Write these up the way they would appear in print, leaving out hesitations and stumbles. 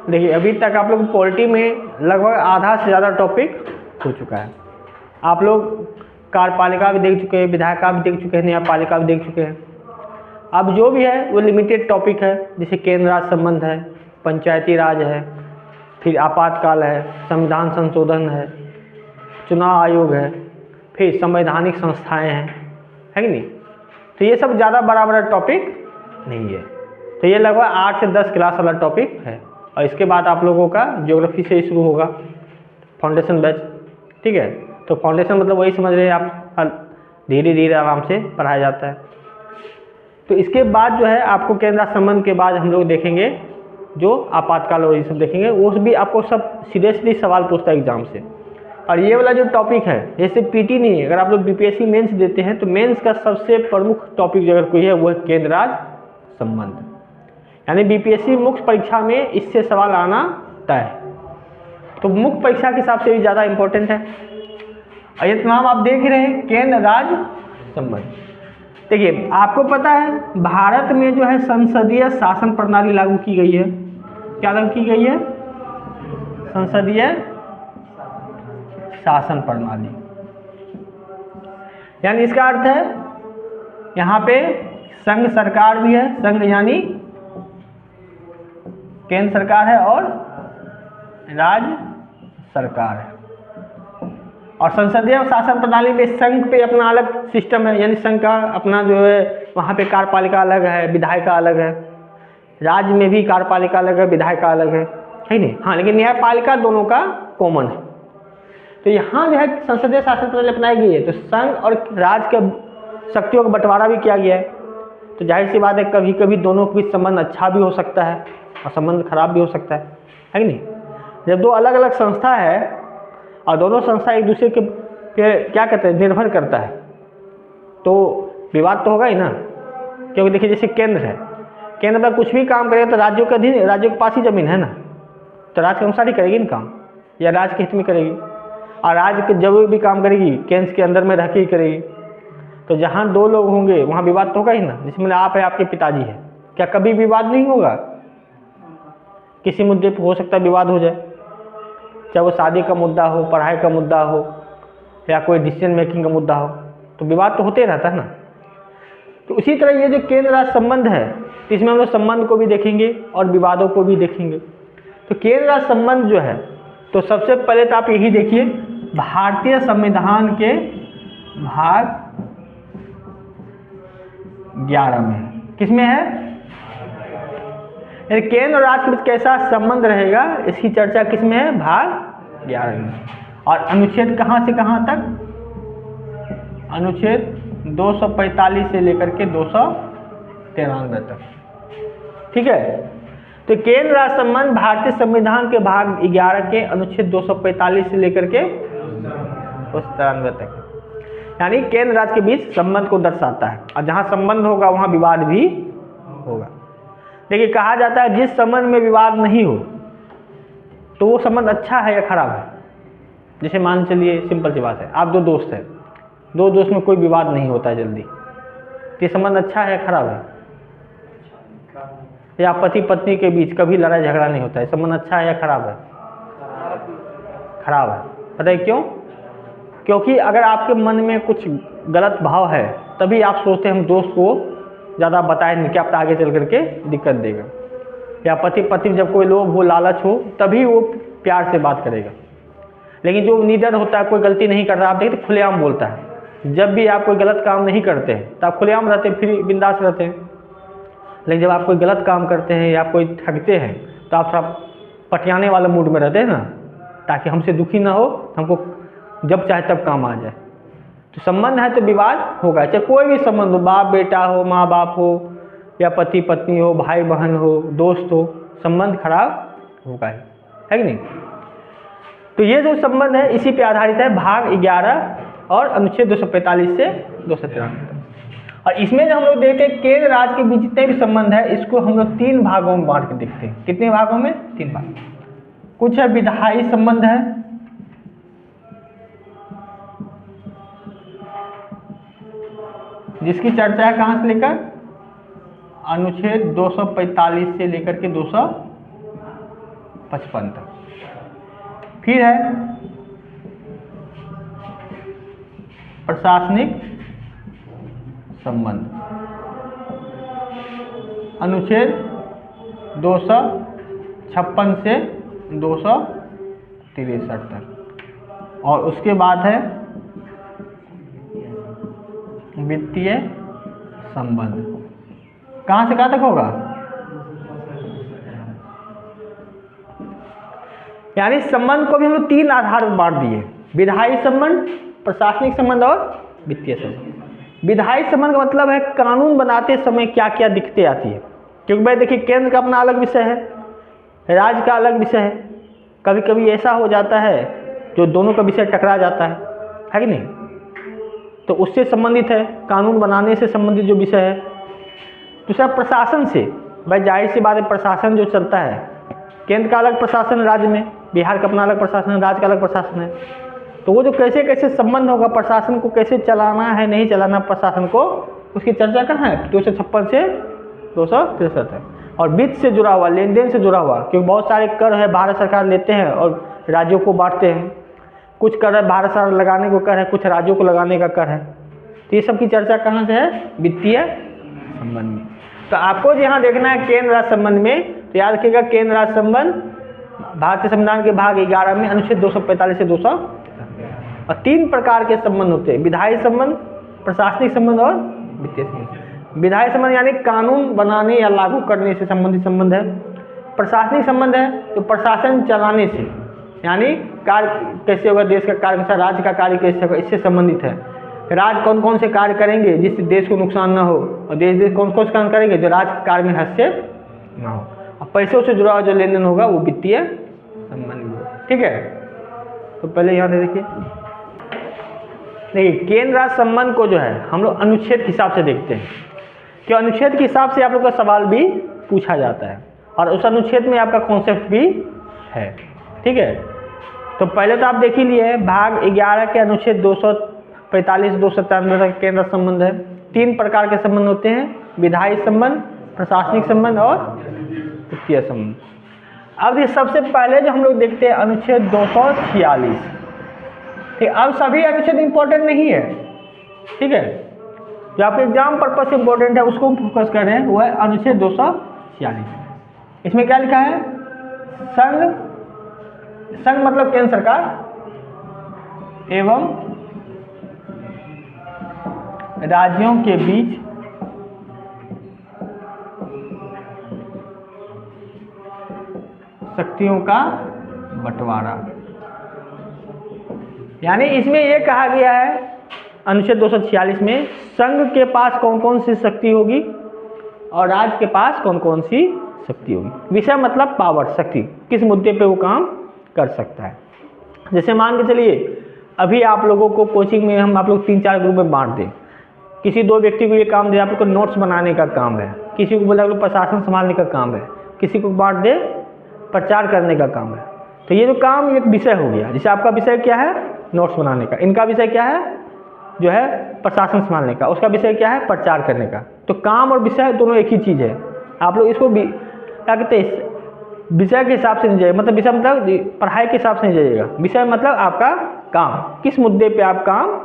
देखिए अभी तक आप लोग पॉलिटी में लगभग आधा से ज़्यादा टॉपिक हो चुका है। आप लोग कार्यपालिका भी देख चुके हैं, विधायिका भी देख चुके हैं, न्यायपालिका भी देख चुके हैं। अब जो भी है वो लिमिटेड टॉपिक है, जैसे केंद्र राज्य संबंध है, पंचायती राज है, फिर आपातकाल है, संविधान संशोधन है, चुनाव आयोग है, फिर संवैधानिक संस्थाएं हैं, है कि नहीं। तो ये सब ज़्यादा बड़ा बड़ा टॉपिक नहीं है। तो ये लगभग 8 से 10 क्लास वाला टॉपिक है। और इसके बाद आप लोगों का ज्योग्राफी से शुरू होगा फाउंडेशन बैच, ठीक है। तो फाउंडेशन मतलब वही समझ रहे हैं आप, धीरे धीरे आराम से पढ़ाया जाता है। तो इसके बाद जो है आपको केंद्र संबंध के बाद हम लोग देखेंगे जो आपातकाल और ये सब देखेंगे, वो भी आपको सब सीरियसली सवाल पूछता है एग्जाम से। और ये वाला जो टॉपिक है जैसे पीटी नहीं है, अगर आप लोग बीपीएससी मेंस देते हैं तो मेंस का सबसे प्रमुख टॉपिक जो अगर कोई है वो है केंद्र राज्य संबंध, यानी बीपीएससी मुख्य परीक्षा में इससे सवाल आना तय है। तो मुख्य परीक्षा के हिसाब से भी ज़्यादा इंपॉर्टेंट है। और ये तमाम आप देख रहे हैं केंद्र राज्य संबंध। देखिए आपको पता है भारत में जो है संसदीय शासन प्रणाली लागू की गई है। क्या लागू की गई है? संसदीय शासन प्रणाली। यानी इसका अर्थ है यहाँ पे संघ सरकार भी है, संघ यानी केंद्र सरकार है और राज्य सरकार है। और संसदीय शासन प्रणाली में संघ पे अपना अलग सिस्टम है, यानी संघ का अपना जो है वहाँ पे कार्यपालिका अलग है, विधायिका अलग है। राज्य में भी कार्यपालिका अलग है, विधायिका अलग है नहीं? हाँ, लेकिन न्यायपालिका दोनों का कॉमन है। तो यहाँ जो है संसदीय शासन प्रणाली अपनाई गई है, तो संघ और राज्य के शक्तियों का बंटवारा भी किया गया है। तो जाहिर सी बात है कभी कभी दोनों के बीच संबंध अच्छा भी हो सकता है और संबंध खराब भी हो सकता है कि नहीं। जब दो अलग अलग संस्था है और दोनों संस्था एक दूसरे के क्या कहते हैं निर्भर करता है, तो विवाद तो होगा ही ना। क्योंकि देखिए जैसे केंद्र है, केंद्र में कुछ भी काम करेगा तो राज्यों के पास ही जमीन है ना, तो राज्य के अनुसार ही करेगी ना काम, या राज्य के हित में करेगी। और राज्य के जब भी काम करेगी केंद्र के अंदर में रह के ही करेगी। तो जहाँ दो लोग होंगे वहाँ विवाद तो होगा ही ना। जिसमें आप है, आपके पिताजी है, क्या कभी विवाद नहीं होगा? किसी मुद्दे पर हो सकता है विवाद हो जाए, चाहे वो शादी का मुद्दा हो, पढ़ाई का मुद्दा हो, या कोई डिसीजन मेकिंग का मुद्दा हो, तो विवाद तो होते रहता है ना। तो उसी तरह ये जो केंद्र राज्य संबंध है, इसमें हम लोग संबंध को भी देखेंगे और विवादों को भी देखेंगे। तो केंद्र राज्य संबंध जो है, तो सबसे पहले तो आप यही देखिए भारतीय संविधान के भाग 11 में, किसमें है? केंद्र और राज्य के बीच कैसा संबंध रहेगा, इसकी चर्चा किसमें है? भाग 11 में। और अनुच्छेद कहाँ से कहाँ तक? अनुच्छेद 245 से लेकर के 293 तक, ठीक है। तो केंद्र राज्य संबंध भारतीय संविधान के भाग 11 के अनुच्छेद 245 से लेकर के 293 तक, यानी केंद्र राज्य के बीच संबंध को दर्शाता है। और जहाँ संबंध होगा वहाँ विवाद भी होगा। देखिए कहा जाता है जिस संबंध में विवाद नहीं हो तो वो संबंध अच्छा है या खराब है। जैसे मान चलिए सिंपल सी बात है, आप दो दोस्त हैं, दो दोस्त में कोई विवाद नहीं होता है जल्दी, तो ये संबंध अच्छा है या खराब है? या पति पत्नी के बीच कभी लड़ाई झगड़ा नहीं होता है, संबंध अच्छा है या खराब है? खराब है। पता है क्यों? क्योंकि अगर आपके मन में कुछ गलत भाव है तभी आप सोचते हैं हम दोस्त को ज़्यादा बताए नहीं, क्या पता आगे चल करके दिक्कत देगा। या पति पत्नी जब कोई लोभ हो, लालच हो, तभी वो प्यार से बात करेगा। लेकिन जो निडर होता है, कोई गलती नहीं करता, आप देखते खुलेआम बोलता है। जब भी आप कोई गलत काम नहीं करते हैं तो आप खुलेआम रहते हैं, फिर बिंदास रहते हैं। लेकिन जब आप कोई गलत काम करते हैं या कोई ठगते हैं तो आप थोड़ा पटियाने वाले मूड में रहते हैं ना, ताकि हमसे दुखी ना हो, हमको जब चाहे तब काम आ जाए। तो संबंध है तो विवाद होगा, चाहे कोई भी संबंध हो, बाप बेटा हो, माँ बाप हो, या पति पत्नी हो, भाई बहन हो, दोस्त हो, संबंध खराब होगा ही, है कि नहीं। तो ये जो संबंध है इसी पे आधारित है भाग 11 और अनुच्छेद 245 से 293 तक। और इसमें जो हम लोग देखते हैं केंद्र राज्य के बीच जितने भी संबंध है इसको हम लोग 3 भागों में बांट के देखते हैं। कितने भागों में? 3 भाग। कुछ है विधायी संबंध है, जिसकी चर्चा है कहाँ से लेकर? अनुच्छेद 245 से लेकर के 293 55 तक। फिर है प्रशासनिक संबंध, अनुच्छेद 256 से 263 तक। और उसके बाद है वित्तीय संबंध, कहाँ से कहाँ तक होगा? यानी संबंध को भी हम लोग 3 आधार में बांट दिए, विधायी संबंध, प्रशासनिक संबंध और वित्तीय संबंध। विधायी संबंध का मतलब है कानून बनाते समय क्या क्या दिक्कतें आती है, क्योंकि भाई देखिए केंद्र का अपना अलग विषय है, राज्य का अलग विषय है। कभी कभी ऐसा हो जाता है जो दोनों का विषय टकरा जाता है कि नहीं, तो उससे संबंधित है, कानून बनाने से संबंधित जो विषय है। दूसरा प्रशासन से, भाई जाहिर सी बात है प्रशासन जो चलता है, केंद्र का अलग प्रशासन, राज्य में बिहार का अपना अलग प्रशासन है, राज्य का अलग प्रशासन है, तो वो जो कैसे कैसे संबंध होगा, प्रशासन को कैसे चलाना है नहीं चलाना प्रशासन को, उसकी चर्चा कहाँ है? 256 से 263 है। और वित्त से जुड़ा हुआ, लेन देन से जुड़ा हुआ, क्योंकि बहुत सारे कर है भारत सरकार लेते हैं और राज्यों को बांटते हैं, कुछ कर है भारत सरकार लगाने को कर है, कुछ राज्यों को लगाने का कर है, तो ये सब की चर्चा कहाँ से है? वित्तीय संबंध में। तो आपको यहाँ देखना है केंद्र राज्य संबंध में, तो याद रखिएगा केंद्र राज्य संबंध भारतीय संविधान के भाग 11 में अनुच्छेद 245 से 200। और 3 प्रकार के संबंध होते हैं, विधायी संबंध, प्रशासनिक संबंध और वित्तीय संबंध। विधायी संबंध यानी कानून बनाने या लागू करने से संबंधित संबंध है। प्रशासनिक संबंध है तो प्रशासन चलाने से, यानी कार्य कैसे होगा, देश का कार्य कैसा, राज्य का कार्य कैसे होगा, इससे संबंधित है। राज्य कौन कौन से कार्य करेंगे जिससे देश को नुकसान ना हो, और देश कौन कौन से कार्य करेंगे जो राज्य कार्य में हस्तक्षेप ना हो। और पैसों से जुड़ा हुआ जो लेन देन होगा वो वित्तीय संबंध होगा। ठीक है, तो पहले यहाँ देखिए, केंद्र राज्य संबंध को जो है हम लोग अनुच्छेद के हिसाब से देखते हैं, कि अनुच्छेद के हिसाब से आप लोग का सवाल भी पूछा जाता है, और उस अनुच्छेद में आपका कॉन्सेप्ट भी है। ठीक है, तो पहले तो आप देख ही लिए भाग 11 के अनुच्छेद 245 297 तक केंद्र संबंध है। 3 प्रकार के संबंध होते हैं, विधायी संबंध, प्रशासनिक संबंध और वित्तीय संबंध। अब ये सबसे पहले जो हम लोग देखते हैं अनुच्छेद 246। ठीक, अब सभी अनुच्छेद इंपॉर्टेंट नहीं है, ठीक है, जो आपके एग्जाम पर्पज से इंपॉर्टेंट है उसको हम फोकस कर रहे हैं, वो है अनुच्छेद 246। इसमें क्या लिखा है? संघ, संघ मतलब केंद्र सरकार एवं राज्यों के बीच शक्तियों का बंटवारा। यानी इसमें यह कहा गया है अनुच्छेद 246 में, संघ के पास कौन कौन सी शक्ति होगी और राज्य के पास कौन कौन सी शक्ति होगी। विषय मतलब पावर, शक्ति, किस मुद्दे पे वो काम कर सकता है। जैसे मान के चलिए अभी आप लोगों को कोचिंग में हम आप लोग 3-4 ग्रुप में बांट दें, किसी 2 व्यक्ति को ये काम दे, आप लोग को नोट्स बनाने का काम है, किसी को बोला आप लोग प्रशासन संभालने का काम है, किसी को बांट दे प्रचार करने का काम है। तो ये जो काम एक विषय हो गया, जैसे आपका विषय क्या है? नोट्स बनाने का, इनका विषय क्या है? जो है प्रशासन संभालने का, उसका विषय क्या है? प्रचार करने का। तो काम और विषय दोनों एक ही चीज़ है। आप लोग इसको भी क्या कहते हैं, विषय के हिसाब से नहीं जाइएगा, मतलब विषय मतलब पढ़ाई के हिसाब से नहीं जाइएगा, विषय मतलब आपका काम, किस मुद्दे पे आप काम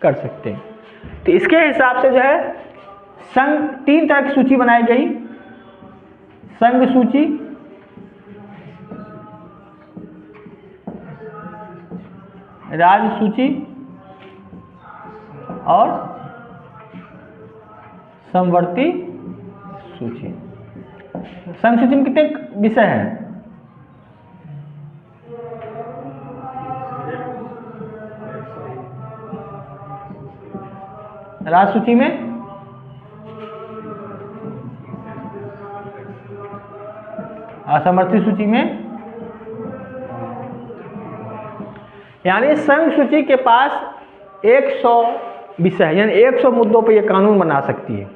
कर सकते हैं। तो इसके हिसाब से जो है संघ 3 तरह की सूची बनाई गई, संघ सूची, राज्य सूची और समवर्ती सूची। संघ सूची में कितने विषय हैं? राज्य सूची में असमर्थी सूची में, यानी संघ सूची के पास 100 विषय, यानी 100 मुद्दों पर यह कानून बना सकती है।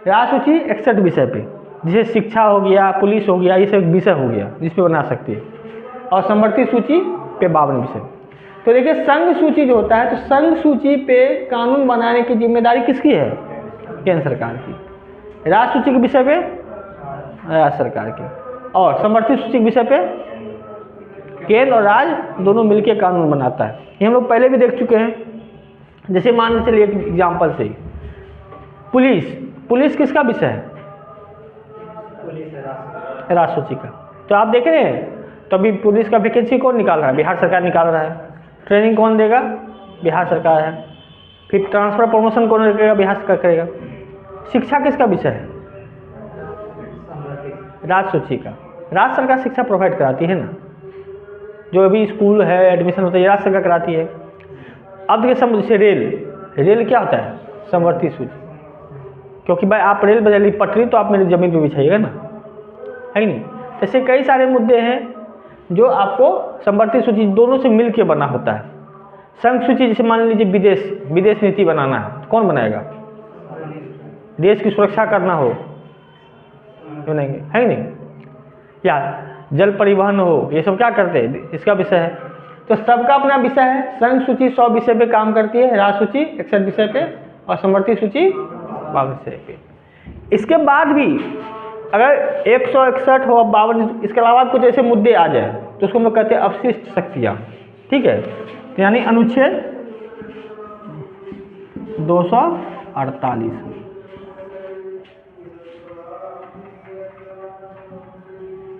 राज्य सूची 61 विषय पे, जैसे शिक्षा हो गया, पुलिस हो गया, ये सब विषय हो गया जिस पे बना सकती है, और समवर्ती सूची पे 52 विषय। तो देखिए संघ सूची जो होता है, तो संघ सूची पे कानून बनाने की जिम्मेदारी किसकी है? केंद्र सरकार की। राज्य सूची के विषय पे राज्य सरकार की, और समवर्ती सूची के विषय पे केंद्र और राज्य दोनों मिलकर कानून बनाता है। ये हम लोग पहले भी देख चुके हैं। जैसे मान चलिए एक एग्जाम्पल से, पुलिस किसका विषय है? राष्ट्र सूची का। तो आप देख रहे हैं, तो अभी पुलिस का वैकेंसी कौन निकाल रहा है? बिहार सरकार निकाल रहा है। ट्रेनिंग कौन देगा? बिहार सरकार है। फिर ट्रांसफर प्रमोशन कौन करेगा? बिहार सरकार करेगा। शिक्षा किसका विषय है? राज्य सूची का। राज्य सरकार शिक्षा प्रोवाइड कराती है ना, जो अभी स्कूल है, एडमिशन होता है, राज्य सरकार कराती है। अब देखिए जैसे रेल क्या होता है? समवर्ती सूची। क्योंकि भाई आप रेल बजा ली पटरी, तो आप मेरी जमीन पे बिछाइएगा ना, है कि नहीं? ऐसे कई सारे मुद्दे हैं जो आपको समवर्ती सूची दोनों से मिल के बना होता है। संघ सूची जैसे मान लीजिए विदेश नीति बनाना है, तो कौन बनाएगा? देश की सुरक्षा करना हो बनाएंगे, है कि नहीं? या जल परिवहन हो, ये सब क्या करते हैं? इसका विषय है। तो सबका अपना विषय है। संघ सूची 100 विषय पे काम करती है, राज्य सूची 61 विषय पे, और समवर्ती सूची 52 विषय पे। इसके बाद भी अगर 161 हो, 52, इसके अलावा कुछ ऐसे मुद्दे आ जाए तो उसको हम लोग कहते हैं अवशिष्ट शक्तियाँ। ठीक है, तो यानी अनुच्छेद 248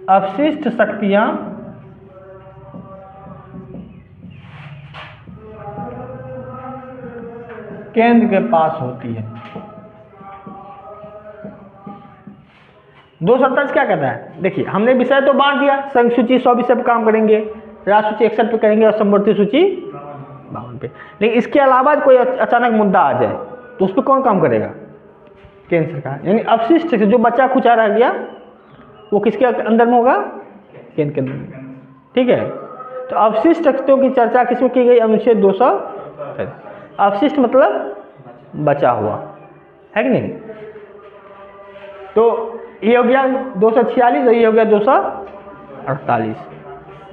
अवशिष्ट शक्तियाँ केंद्र के पास होती है। 247 क्या कहता है? देखिए हमने विषय तो बांट दिया, संघ सूची 100 विषय पर काम करेंगे, राज्य सूची 61 पे करेंगे, और समवर्ती सूची 52 पे। लेकिन इसके अलावा कोई अचानक मुद्दा आ जाए तो उस पर कौन काम करेगा? केंद्र सरकार। यानी अवशिष्ट से जो बचा खुचा रह गया वो किसके अंदर में होगा? केंद्र के अंदर में। ठीक है, तो अवशिष्ट शक्तियों की चर्चा किसमें की गई? अनुच्छेद 200। अवशिष्ट मतलब बचा हुआ, है कि नहीं? तो ये हो गया 246 और ये हो गया 248।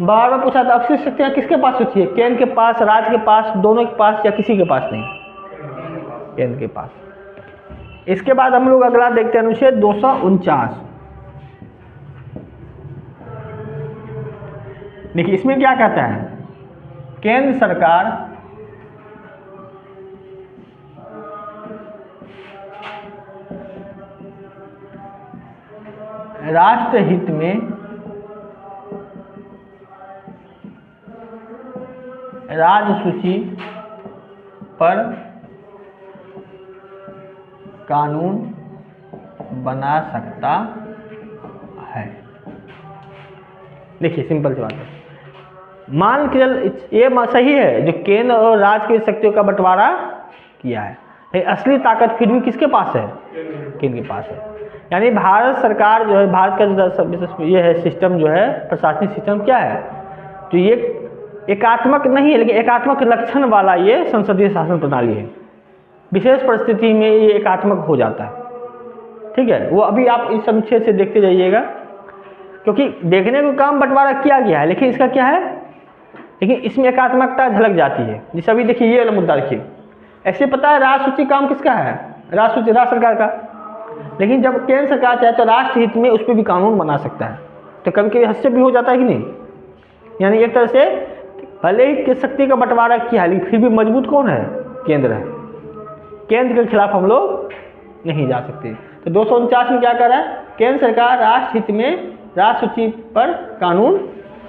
बार बार पूछा था अवशिष्ट शक्तियाँ किसके पास होती है? केंद्र के पास, राज्य के पास, दोनों के पास, या किसी के पास नहीं? केंद्र के पास। इसके बाद हम लोग अगला देखते हैं अनुच्छेद 249। देखिए इसमें क्या कहता है? केंद्र सरकार राष्ट्रहित में राज्य सूची पर कानून बना सकता है। देखिए सिंपल सी बात है, मान के चल ये सही है जो केंद्र और राज्य की शक्तियों का बंटवारा किया है, असली ताकत फिर भी किसके पास है? केंद्र के पास है। यानी भारत सरकार जो है, भारत का जो ये है सिस्टम जो है, प्रशासनिक सिस्टम क्या है? तो ये एकात्मक नहीं है, लेकिन एकात्मक लक्षण वाला ये संसदीय शासन प्रणाली है। विशेष परिस्थिति में ये एकात्मक हो जाता है। ठीक है, वो अभी आप इस अनुच्छेद से देखते जाइएगा, क्योंकि देखने को काम बंटवारा किया गया है, लेकिन इसका क्या है? लेकिन इसमें एकात्मकता झलक जाती है। जैसे अभी देखिए ये वाला मुद्दा देखिए, ऐसे पता है राष्ट्र सूची काम किसका है? राष्ट्र सूची राज्य सरकार का। लेकिन जब केंद्र सरकार चाहे तो राष्ट्र हित में उस पर भी कानून बना सकता है। तो कभी कभी हस्तक्षेप भी हो जाता है कि नहीं? यानी एक तरह से भले ही किस शक्ति का बंटवारा किया है, लेकिन फिर भी मजबूत कौन है? केंद्र है। केंद्र के खिलाफ हम लोग नहीं जा सकते। तो 249 में क्या कर रहा है? केंद्र सरकार राष्ट्र हित में राष्ट्र सूची पर कानून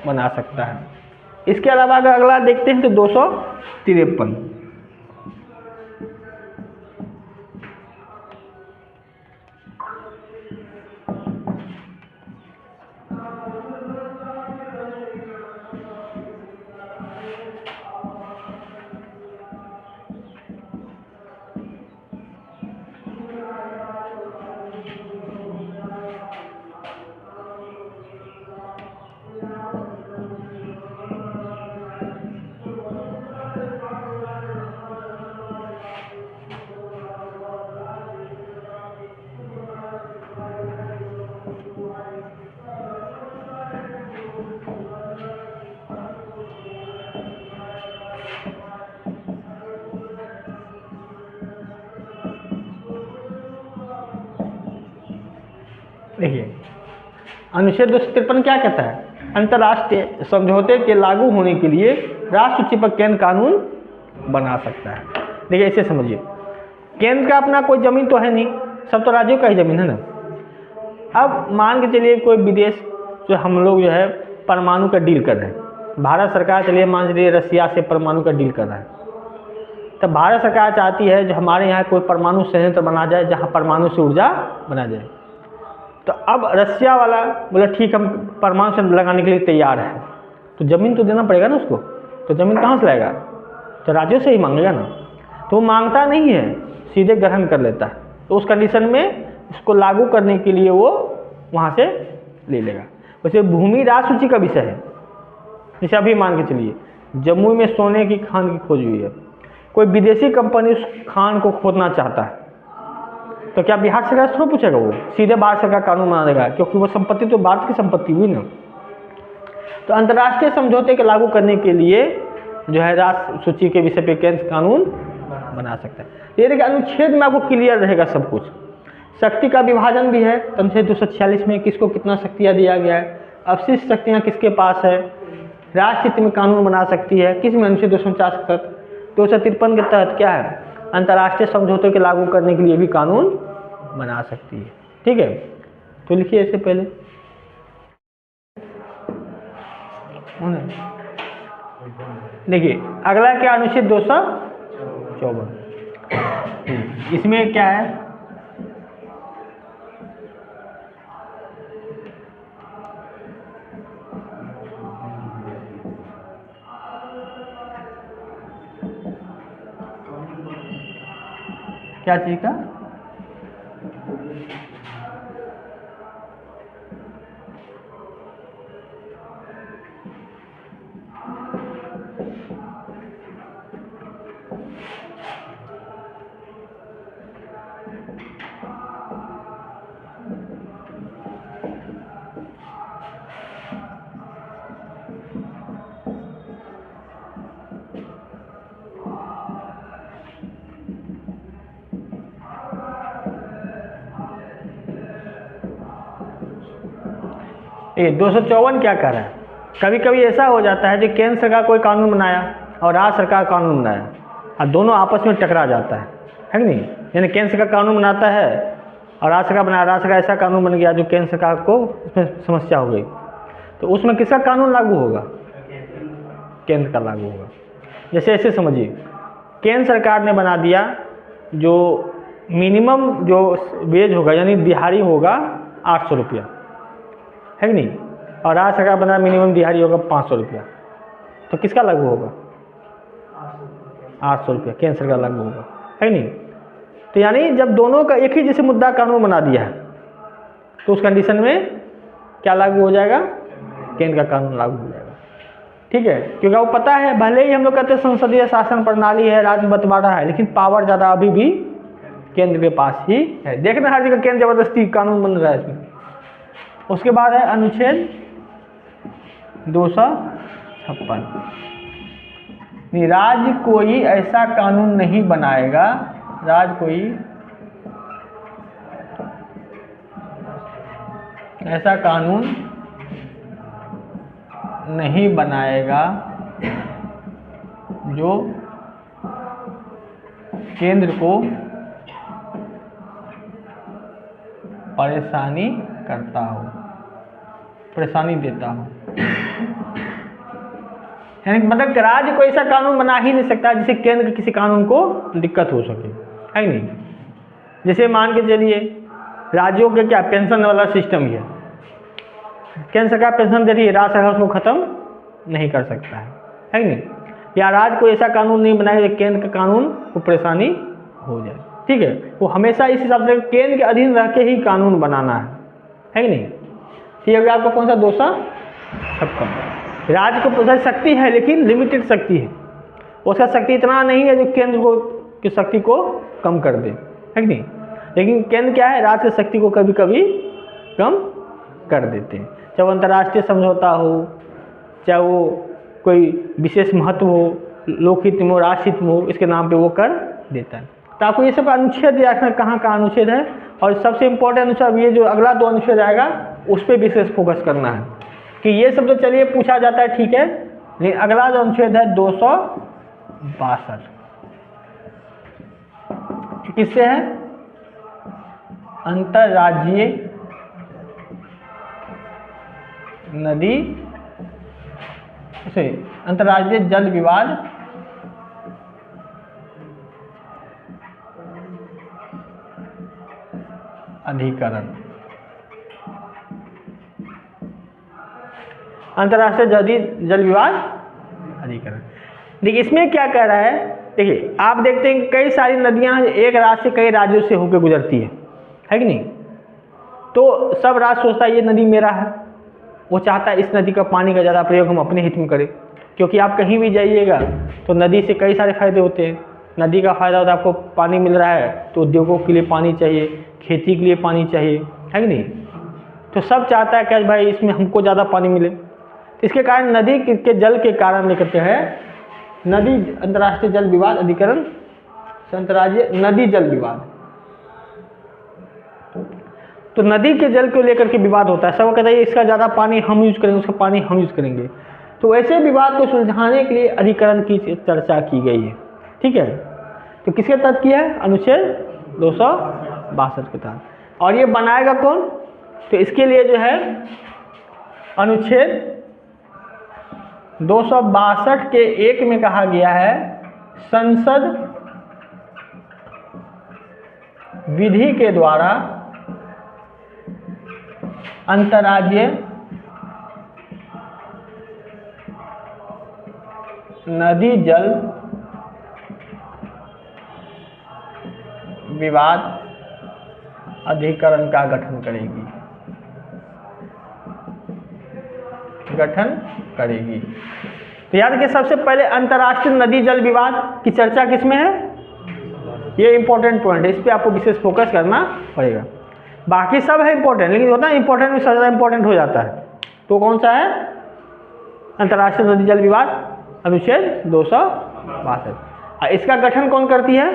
बना सकता है। इसके अलावा अगर अगला देखते हैं तो 253। देखिए अनुच्छेद 253 क्या कहता है? अंतर्राष्ट्रीय समझौते के लागू होने के लिए राष्ट्र सूची पर केंद्र कानून बना सकता है। देखिए इसे समझिए, केंद्र का अपना कोई ज़मीन तो है नहीं, सब तो राज्यों का ही ज़मीन है ना। अब मान के चलिए कोई विदेश जो हम लोग जो है परमाणु का डील कर रहे हैं, भारत सरकार चलिए मान लीजिए रसिया से परमाणु का डील कर रहा है, तब भारत सरकार चाहती है जो हमारे यहाँ कोई परमाणु संयंत्र बना जाए जहाँ परमाणु से ऊर्जा बना जाए। तो अब रसिया वाला बोला ठीक हम परमाणु संयंत्र लगाने के लिए तैयार है, तो ज़मीन तो देना पड़ेगा ना उसको, तो ज़मीन कहाँ से लाएगा? तो राज्यों से ही मांगेगा ना। तो वो मांगता नहीं है, सीधे ग्रहण कर लेता है। तो उस कंडीशन में उसको लागू करने के लिए वो वहाँ से ले लेगा। वैसे भूमि राष्ट्र सूची का विषय है। जैसे अभी मान के चलिए जम्मू में सोने की खान की खोज हुई है, कोई विदेशी कंपनी उस खान को खोदना चाहता है, तो क्या बिहार सरकार से थोड़ा पूछेगा? वो सीधे भारत सरकार कानून बना देगा, क्योंकि वो संपत्ति तो भारत की संपत्ति हुई ना। तो अंतर्राष्ट्रीय समझौते के लागू करने के लिए जो है राष्ट्र सूची के विषय पे केंद्र कानून बना सकता है। ये देखिए अनुच्छेद में आपको क्लियर रहेगा सब कुछ। शक्ति का विभाजन भी है, अनुच्छेद 246 में किसको कितना शक्तियाँ दिया गया है, अवशिष्ट शक्तियाँ किसके पास है, राष्ट्र हित में कानून बना सकती है किस में, अनुच्छेद 249 के तहत। 253 के तहत क्या है, अंतर्राष्ट्रीय समझौते के लागू करने के लिए भी कानून बना सकती है। ठीक है, तो लिखिए इससे पहले देखिए अगला क्या, अनुच्छेद 254। इसमें क्या है, क्या चीज का, ये 254 क्या कर रहा है? कभी कभी ऐसा हो जाता है जो केंद्र सरकार कोई कानून बनाया और राज्य सरकार कानून बनाया और दोनों आपस में टकरा जाता है कि नहीं। यानी केंद्र सरकार कानून बनाता है और राज्य सरकार बनाया, राज्य सरकार ऐसा कानून बन गया जो केंद्र सरकार को उसमें समस्या हो गई, तो उसमें किसका कानून लागू होगा? केंद्र का लागू होगा। जैसे ऐसे समझिए, केंद्र सरकार ने बना दिया जो मिनिमम जो वेज होगा यानी दिहाड़ी होगा 800 रुपया, है कि नहीं, और राज्य सरकार बना मिनिमम दिहाड़ी होगा 500 रुपया, तो किसका लागू होगा? 800 रुपया केंद्र सरकार लागू होगा, है नहीं। तो यानी जब दोनों का एक ही जैसे मुद्दा कानून बना दिया है तो उस कंडीशन में क्या लागू हो जाएगा? केंद्र का कानून लागू हो जाएगा। ठीक है, क्योंकि वो पता है भले ही हम लोग कहते हैं संसदीय शासन प्रणाली है, राज्य बंटवारा है, लेकिन पावर ज़्यादा अभी भी केंद्र के पास ही है। देखना हर जगह केंद्र जबरदस्ती कानून बन रहा है इसमें। उसके बाद है अनुच्छेद 256। राज्य कोई ऐसा कानून नहीं बनाएगा, राज्य कोई ऐसा कानून नहीं बनाएगा जो केंद्र को परेशानी करता हो, परेशानी देता हो। यानी मतलब राज्य कोई ऐसा कानून बना ही नहीं सकता जिससे केंद्र के किसी कानून को दिक्कत हो सके, है नहीं। जैसे मान के चलिए राज्यों के क्या पेंशन वाला सिस्टम ही है, केंद्र सरकार पेंशन दे रही है, राज्य सरकार उसको खत्म नहीं कर सकता है नहीं। या राज्य को ऐसा कानून नहीं बनाएगा केंद्र का कानून को परेशानी हो जाए। ठीक है, वो हमेशा इस हिसाब से केंद्र के अधीन रह के ही कानून बनाना है कि नहीं। ठीक है, आपका कौन सा 256। राज्य को बहुत शक्ति है लेकिन लिमिटेड शक्ति है, उसका शक्ति इतना नहीं है जो केंद्र को की शक्ति को कम कर दे, है कि नहीं। लेकिन केंद्र क्या है, राज्य की शक्ति को कभी कभी कम कर देते हैं, चाहे वो अंतर्राष्ट्रीय समझौता हो, चाहे वो कोई विशेष महत्व हो, लोकहित में हो, राष्ट्रहित में हो, इसके नाम पे वो कर देता है। तो आपको ये सब अनुच्छेद याद रखना कहाँ का अनुच्छेद है। और सबसे इम्पोर्टेंट अनुच्छेद ये जो अगला 2 अनुच्छेद आएगा उस पर विशेष फोकस करना है कि ये सब तो चलिए पूछा जाता है, ठीक है, लेकिन अगला जो अनुच्छेद है 262 किससे है? अंतर्राज्यीय नदी से अंतर्राज्यीय जल विवाद अधिकरण। अंतर्राष्ट्रीय जल विवाद अधिकरण। देखिए इसमें क्या कह रहा है, देखिए आप देखते हैं कई सारी नदियां एक राज्य से कई राज्यों से होकर गुजरती है कि नहीं? तो सब राज्य सोचता है ये नदी मेरा है, वो चाहता है इस नदी का पानी का ज़्यादा प्रयोग हम अपने हित में करें, क्योंकि आप कहीं भी जाइएगा तो नदी से कई सारे फायदे होते हैं। नदी का फ़ायदा होता है आपको पानी मिल रहा है तो उद्योगों के लिए पानी चाहिए, खेती के लिए पानी चाहिए, है कि नहीं? तो सब चाहता है कि भाई इसमें हमको ज़्यादा पानी मिले। तो इसके कारण नदी के जल के कारण लेकर है नदी अंतर्राष्ट्रीय जल विवाद अधिकरण, अंतर्राज्यीय नदी जल विवाद। तो नदी के जल को लेकर के विवाद होता है, सब कहता है इसका ज़्यादा पानी हम यूज करेंगे, उसका पानी हम यूज करेंगे। तो ऐसे विवाद को सुलझाने के लिए अधिकरण की चर्चा की गई है, ठीक है। तो किसके तहत किया है? अनुच्छेद 262 के तहत। और ये बनाएगा कौन? तो इसके लिए जो है अनुच्छेद 262 के 1 में कहा गया है संसद विधि के द्वारा अंतर्राज्यीय नदी जल विवाद अधिकरण का गठन करेगी, तो याद रखिए सबसे पहले अंतर्राष्ट्रीय नदी जल विवाद की चर्चा किसमें है? ये इंपॉर्टेंट पॉइंट है, इस पे आपको विशेष फोकस करना पड़ेगा। बाकी सब है इंपॉर्टेंट, लेकिन होता है इंपॉर्टेंट में ज़्यादा इंपॉर्टेंट हो जाता है। तो कौन सा है? अंतर्राष्ट्रीय नदी जल विवाद अनुच्छेद 262। इसका गठन कौन करती है?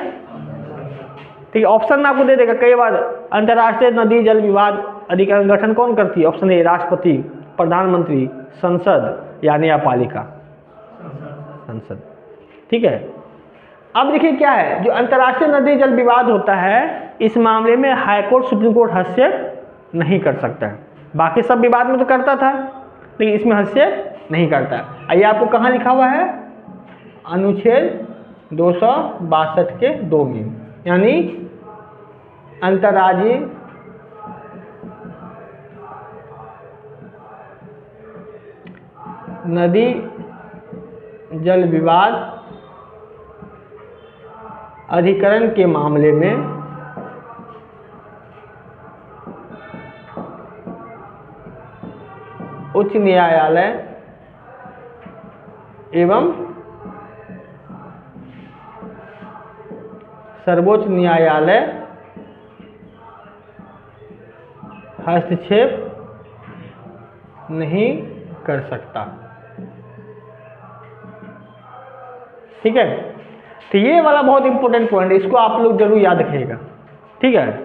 ठीक है, ऑप्शन आपको दे देगा कई बार। अंतर्राष्ट्रीय नदी जल विवाद अधिकरण गठन कौन करती है? ऑप्शन ए राष्ट्रपति, प्रधानमंत्री, संसद या न्यायपालिका। संसद, ठीक है। अब देखिए क्या है, जो अंतर्राष्ट्रीय नदी जल विवाद होता है इस मामले में हाई कोर्ट सुप्रीम कोर्ट हस्तक्षेप नहीं कर सकता है। बाकी सब विवाद में तो करता था, लेकिन इसमें हस्तक्षेप नहीं करता है। आइए आपको कहाँ लिखा हुआ है? अनुच्छेद 262 के 2 में, यानी अंतर्राज्यीय नदी जल विवाद अधिकरण के मामले में उच्च न्यायालय एवं सर्वोच्च न्यायालय हस्तक्षेप नहीं कर सकता, ठीक है। तो ये वाला बहुत इंपॉर्टेंट पॉइंट है, इसको आप लोग जरूर याद रखिएगा, ठीक है।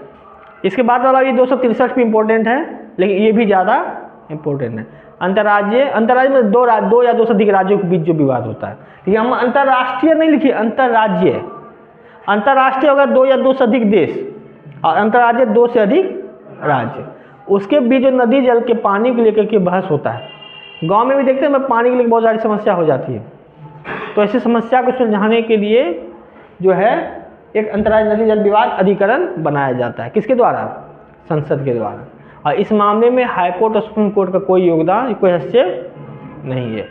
इसके बाद वाला ये 263 भी इंपॉर्टेंट है, लेकिन ये भी ज़्यादा इंपॉर्टेंट है। अंतर्राज्य में दो या दो से अधिक राज्यों के बीच जो विवाद होता है, ठीक है। हम अंतर्राष्ट्रीय नहीं लिखिए, अंतर्राज्यीय। अंतर्राष्ट्रीय होगा 2 या 2 से अधिक देश, और अंतर्राज्यीय 2 से अधिक राज्य। उसके बीच जो नदी जल के पानी को लेकर के बहस होता है। गांव में भी देखते हैं पानी के लिए बहुत सारी समस्या हो जाती है, तो ऐसी समस्या को सुलझाने के लिए जो है एक अंतर्राज्यीय नदी जल विवाद अधिकरण बनाया जाता है। किसके द्वारा? संसद के द्वारा। और इस मामले में हाई कोर्ट और सुप्रीम कोर्ट का कोई योगदान, कोई हस्तक्षेप नहीं है।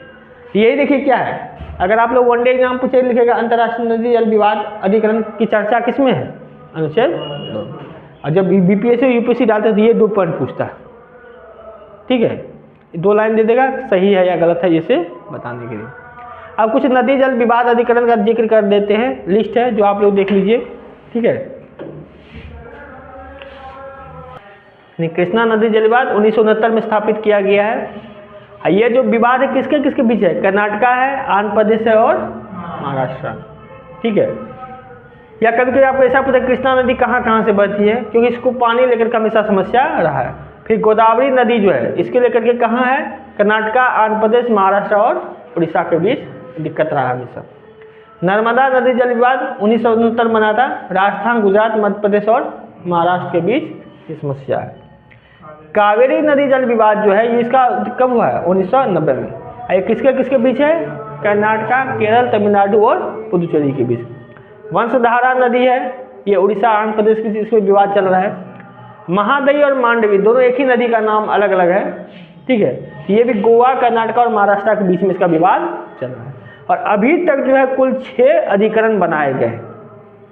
यही देखिए क्या है, अगर आप लोग वनडे एग्जाम पूछे लिखेगा अंतर्राष्ट्रीय नदी जल विवाद अधिकरण की चर्चा किसमें है? अनुच्छेद 2। और जब बीपीएससी यूपीएससी डालते हैं तो ये 2 पॉइंट पूछता है, ठीक है। 2 लाइन दे देगा, सही है या गलत है इसे बताने के लिए। अब कुछ नदी जल विवाद अधिकरण का जिक्र कर देते हैं, लिस्ट है जो आप लोग देख लीजिए, ठीक है। कृष्णा नदी जल विवाद 1969 में स्थापित किया गया है। ये जो विवाद है किसके किसके बीच है? कर्नाटका है, आंध्र प्रदेश है और महाराष्ट्र, ठीक है। या कभी कभी आपको ऐसा पूछा कृष्णा नदी कहाँ कहाँ से बहती है, क्योंकि इसको पानी लेकर का हमेशा समस्या रहा है। फिर गोदावरी नदी जो है इसके लेकर के कहाँ है, कर्नाटका, आंध्र प्रदेश, महाराष्ट्र और उड़ीसा के बीच दिक्कत रहा हमेशा। नर्मदा नदी जल विवाद 1969 बना था, राजस्थान, गुजरात, मध्य प्रदेश और महाराष्ट्र के बीच ये समस्या है। कावेरी नदी जल विवाद जो है ये इसका कब हुआ है, 1990 में। ये किसके किसके बीच है, कर्नाटका, केरल, तमिलनाडु और पुदुचेरी के बीच। वंशधारा नदी है ये उड़ीसा, आंध्र प्रदेश के बीच इसमें विवाद चल रहा है। महादई और मांडवी दोनों एक ही नदी का नाम अलग अलग है, ठीक है। ये भी गोवा, कर्नाटका और महाराष्ट्र के बीच में इसका विवाद चल रहा है। और अभी तक जो है कुल 6 अधिकरण बनाए गए,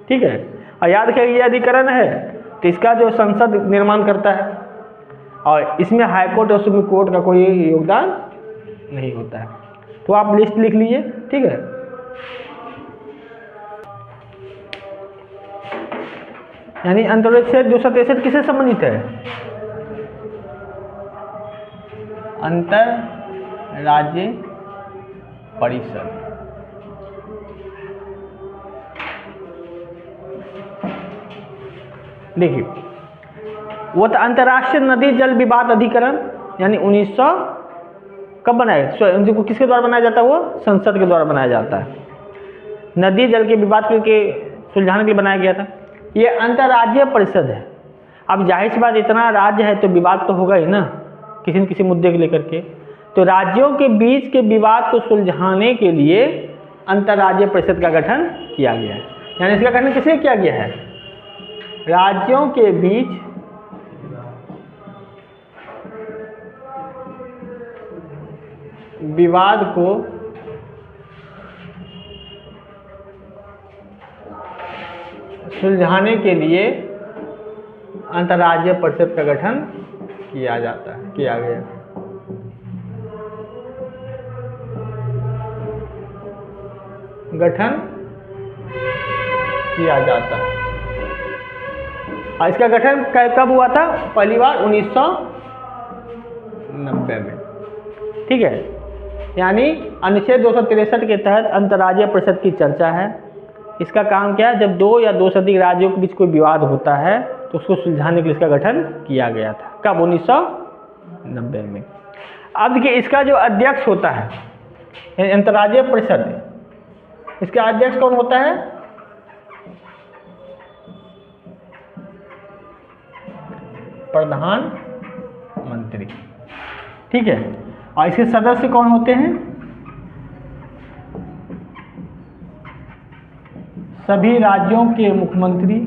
ठीक है। और याद रखिए ये अधिकरण है तो इसका जो संसद निर्माण करता है और इसमें हाईकोर्ट और सुप्रीम कोर्ट का कोई योगदान नहीं होता है। तो आप लिस्ट लिख लीजिए, ठीक है। यानी अंतर्राज्यीय 263 किससे संबंधित है, अंतरराज्य परिषद। देखिए वो तो अंतर्राष्ट्रीय नदी जल विवाद अधिकरण यानी 1900 कब बनाया, किसके द्वारा बनाया जाता है, वो संसद के द्वारा बनाया जाता है। नदी जल के विवाद के सुलझाने के लिए बनाया गया था। ये अंतर्राज्यीय परिषद है। अब जाहिर सी बात, इतना राज्य है तो विवाद तो होगा ही ना किसी न किसी मुद्दे को लेकर के। तो राज्यों के बीच के विवाद को सुलझाने के लिए अंतर्राज्यीय परिषद का गठन किया गया है। यानी इसका गठन किसने किया गया है, राज्यों के बीच विवाद को सुलझाने के लिए अंतर्राज्यीय परिषद का गठन किया गया। गठन किया जाता है। और इसका गठन कब हुआ था, पहली बार 1990 में, ठीक है। यानी अनुच्छेद 263 के तहत अंतर्राज्यीय परिषद की चर्चा है। इसका काम क्या है, जब 2 या 2 से अधिक राज्यों के बीच कोई विवाद होता है तो उसको सुलझाने के लिए इसका गठन किया गया था। कब, 1990 में। अब देखिए इसका जो अध्यक्ष होता है अंतर्राज्यीय परिषद, इसका अध्यक्ष कौन होता है, प्रधानमंत्री, ठीक है। और इसके सदस्य कौन होते हैं, सभी राज्यों के मुख्यमंत्री,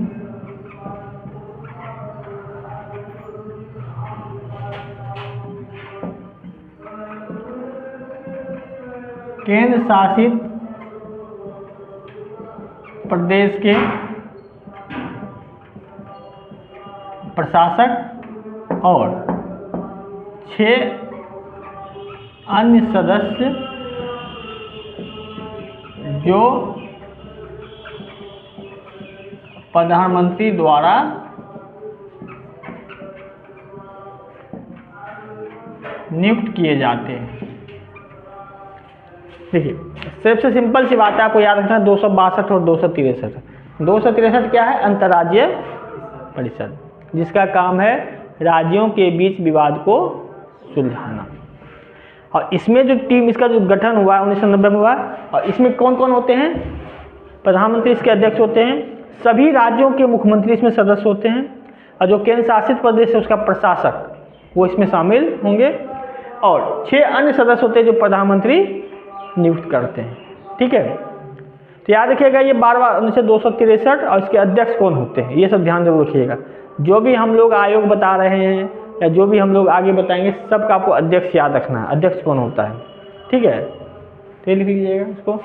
केंद्र शासित प्रदेश के प्रशासक और 6 अन्य सदस्य जो प्रधानमंत्री द्वारा नियुक्त किए जाते हैं। देखिए सबसे सिंपल सी बात है, आपको याद रखना 262 और 263। 263 क्या है, अंतर्राज्यीय परिषद, जिसका काम है राज्यों के बीच विवाद को सुलझाना। और इसमें जो टीम, इसका जो गठन हुआ 1990 में हुआ, और इसमें कौन कौन होते हैं, प्रधानमंत्री इसके अध्यक्ष होते हैं, सभी राज्यों के मुख्यमंत्री इसमें सदस्य होते हैं, और जो केंद्र शासित प्रदेश है उसका प्रशासक वो इसमें शामिल होंगे, और 6 अन्य सदस्य होते हैं जो प्रधानमंत्री नियुक्त करते हैं, ठीक है। तो याद रखिएगा ये बार-बार 263 और इसके अध्यक्ष कौन होते हैं, ये सब ध्यान जरूर रखिएगा। जो भी हम लोग आयोग बता रहे हैं या जो भी हम लोग आगे बताएंगे, सबका आपको अध्यक्ष याद रखना है, अध्यक्ष कौन होता है, ठीक है। तो लिख लीजिएगा इसको।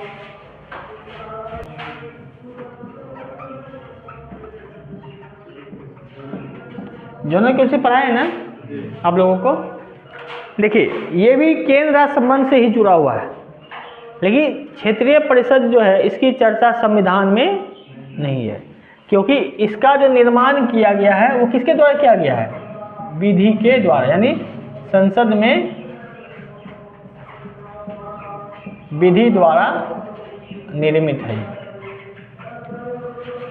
जो ना कैसे पढ़ाए ना आप लोगों को, देखिए ये भी केंद्र राज्य संबंध से ही जुड़ा हुआ है, लेकिन क्षेत्रीय परिषद जो है इसकी चर्चा संविधान में नहीं है, क्योंकि इसका जो निर्माण किया गया है वो किसके द्वारा किया गया है, विधि के द्वारा, यानी संसद में विधि द्वारा निर्मित है।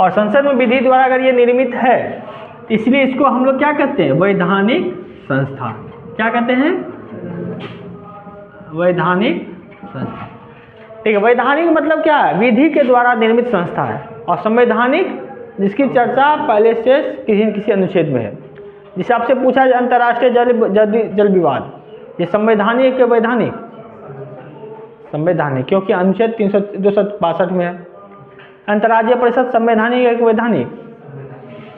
और संसद में विधि द्वारा अगर ये निर्मित है, इसलिए इसको हम लोग क्या कहते हैं, वैधानिक संस्था। क्या कहते हैं? वैधानिक संस्था। ठीक है, वैधानिक मतलब क्या है? विधि के द्वारा निर्मित संस्था है। और संवैधानिक जिसकी चर्चा पहले से किसी न किसी अनुच्छेद में है। जिसे आपसे पूछा जाए अंतर्राष्ट्रीय जल विवाद, ये संवैधानिक है वैधानिक? संवैधानिक, क्योंकि अनुच्छेद 262 में है। अंतर्राज्यीय परिषद संवैधानिक है कि वैधानिक?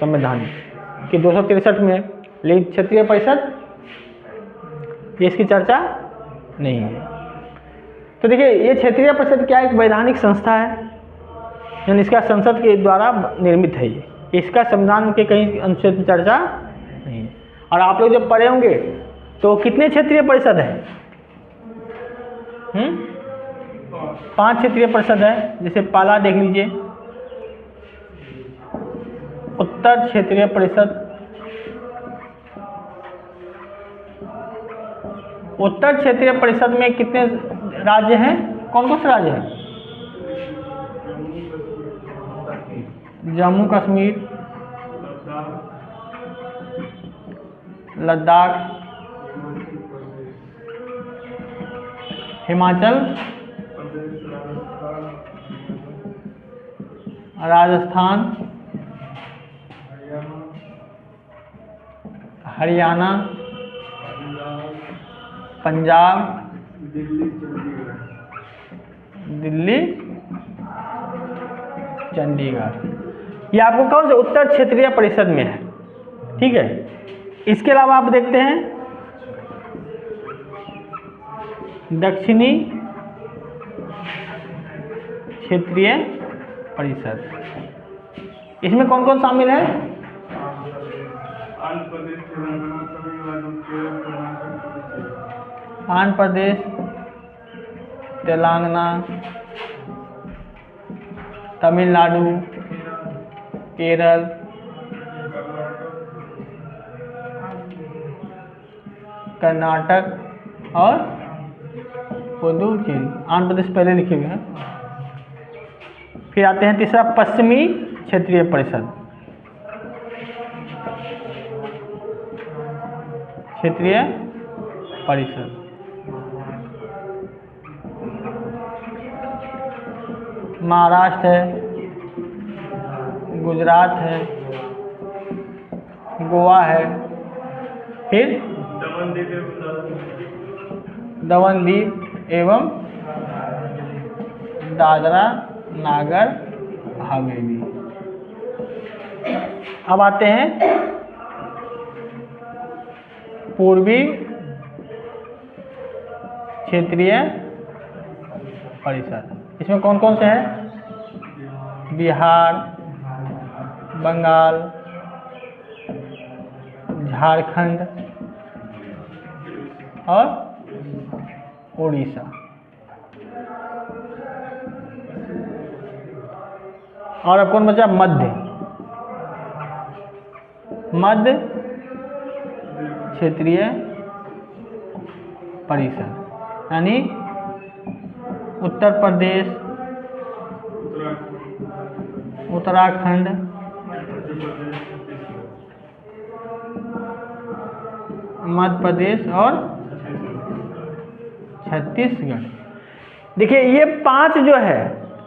संवैधानिक कि 263 में है। लेकिन क्षेत्रीय परिषद ये इसकी चर्चा नहीं है। तो देखिए, ये क्षेत्रीय परिषद क्या है? एक वैधानिक संस्था है, यानी इसका संसद के द्वारा निर्मित है। ये इसका संविधान के कहीं अनुच्छेद में चर्चा नहीं है। और आप लोग जब पढ़े होंगे तो कितने क्षेत्रीय परिषद है? 5 क्षेत्रीय परिषद है। जैसे पहला देख लीजिए, उत्तर क्षेत्रीय परिषद। उत्तर क्षेत्रीय परिषद में कितने राज्य हैं? कौन कौन से राज्य हैं? जम्मू कश्मीर, लद्दाख, हिमाचल, राजस्थान, हरियाणा, पंजाब, दिल्ली, चंडीगढ़। ये आपको कौन से उत्तर क्षेत्रीय परिषद में है। ठीक है, इसके अलावा आप देखते हैं दक्षिणी क्षेत्रीय परिषद। इसमें कौन कौन शामिल है? आंध्र प्रदेश, तेलंगाना, तमिलनाडु, केरल, कर्नाटक और पुदुचेरी। आंध्र प्रदेश पहले लिखे हुए हैं। फिर आते हैं तीसरा, पश्चिमी क्षेत्रीय परिषद। क्षेत्रीय परिषद महाराष्ट्र है, गुजरात है, गोवा है, फिर दमन द्वीप एवं दादरा नागर हवेली। अब आते हैं पूर्वी क्षेत्रीय परिषद। इसमें कौन कौन से हैं? बिहार, बंगाल, झारखंड और उड़ीसा। और अब कौन बचा? मध्य क्षेत्रीय परिषद, यानी उत्तर प्रदेश, उत्तराखंड, मध्य प्रदेश और छत्तीसगढ़। देखिए, ये 5 जो है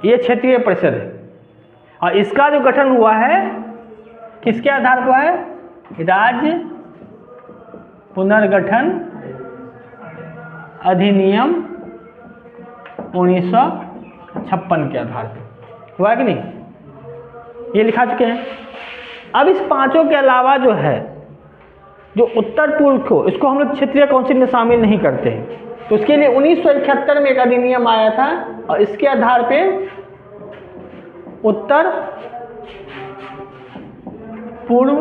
ये क्षेत्रीय परिषद है। और इसका जो गठन हुआ है किसके आधार पर है? राज्य पुनर्गठन अधिनियम 1956 के आधार पर हुआ कि नहीं? ये लिखा चुके हैं। अब इस 5 के अलावा जो है, जो उत्तर पूर्व को, इसको हम लोग क्षेत्रीय काउंसिल में शामिल नहीं करते हैं। तो उसके लिए 1971 में एक अधिनियम आया था और इसके आधार पे उत्तर पूर्व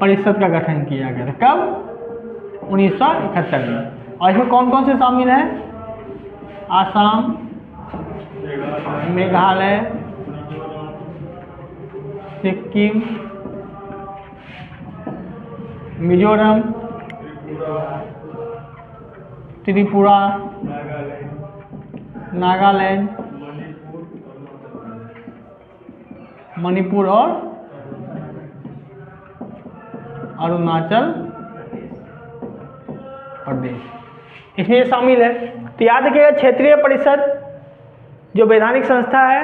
परिषद का गठन किया गया था। कब? 1971 में। और इसमें कौन कौन से शामिल हैं? आसाम, मेघालय, सिक्किम, मिजोरम, त्रिपुरा, नागालैंड, मणिपुर और अरुणाचल प्रदेश इसमें शामिल है। तो याद रखिएगा क्षेत्रीय परिषद जो वैधानिक संस्था है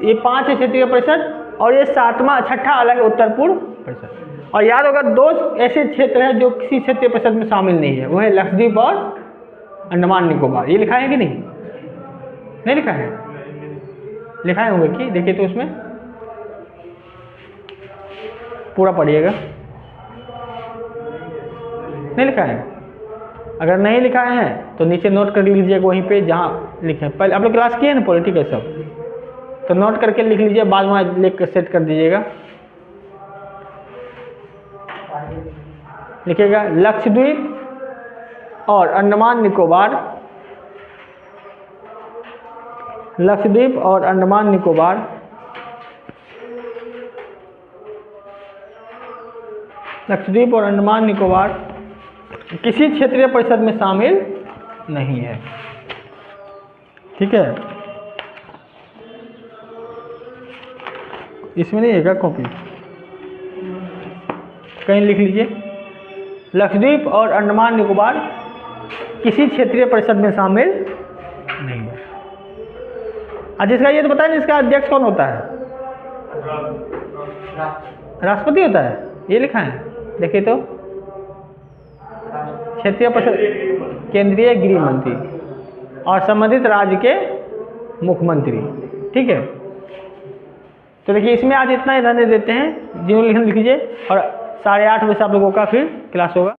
ये 5 है क्षेत्रीय परिषद और ये 7वां 6ठा अलग है उत्तर पूर्व परिषद। और याद होगा 2 ऐसे क्षेत्र हैं जो किसी क्षेत्रीय परिषद में शामिल नहीं है, वो है लक्षद्वीप और अंडमान निकोबार। ये लिखा है कि नहीं? नहीं लिखा है? लिखा होंगे कि देखिए तो उसमें पूरा पढ़िएगा। नहीं लिखा है? अगर नहीं लिखा है तो नीचे नोट कर लीजिएगा वहीं पे जहाँ लिखे। पहले आप लोग क्लास किए ना पॉलिटिकल सब, तो नोट करके लिख लीजिए, बाद में लिख कर सेट कर दीजिएगा। लिखिएगा लक्षद्वीप और अंडमान निकोबार, लक्षद्वीप और अंडमान निकोबार लक्षद्वीप और अंडमान निकोबार किसी क्षेत्रीय परिषद में शामिल नहीं है। ठीक है, इसमें नहीं है क्या कॉपी? कहीं लिख लीजिए लक्षद्वीप और अंडमान निकोबार किसी क्षेत्रीय परिषद में शामिल नहीं है। जिसका ये तो बताया जिसका अध्यक्ष कौन होता है? राष्ट्रपति होता है, ये लिखा है। देखिए तो क्षेत्रीय परिषद केंद्रीय गृह मंत्री और संबंधित राज्य के मुख्यमंत्री। ठीक है, तो देखिए इसमें आज इतना ही रहने देते हैं। जीवन लिख लीजिए और 8:30 बजे आप लोगों का फिर क्लास होगा।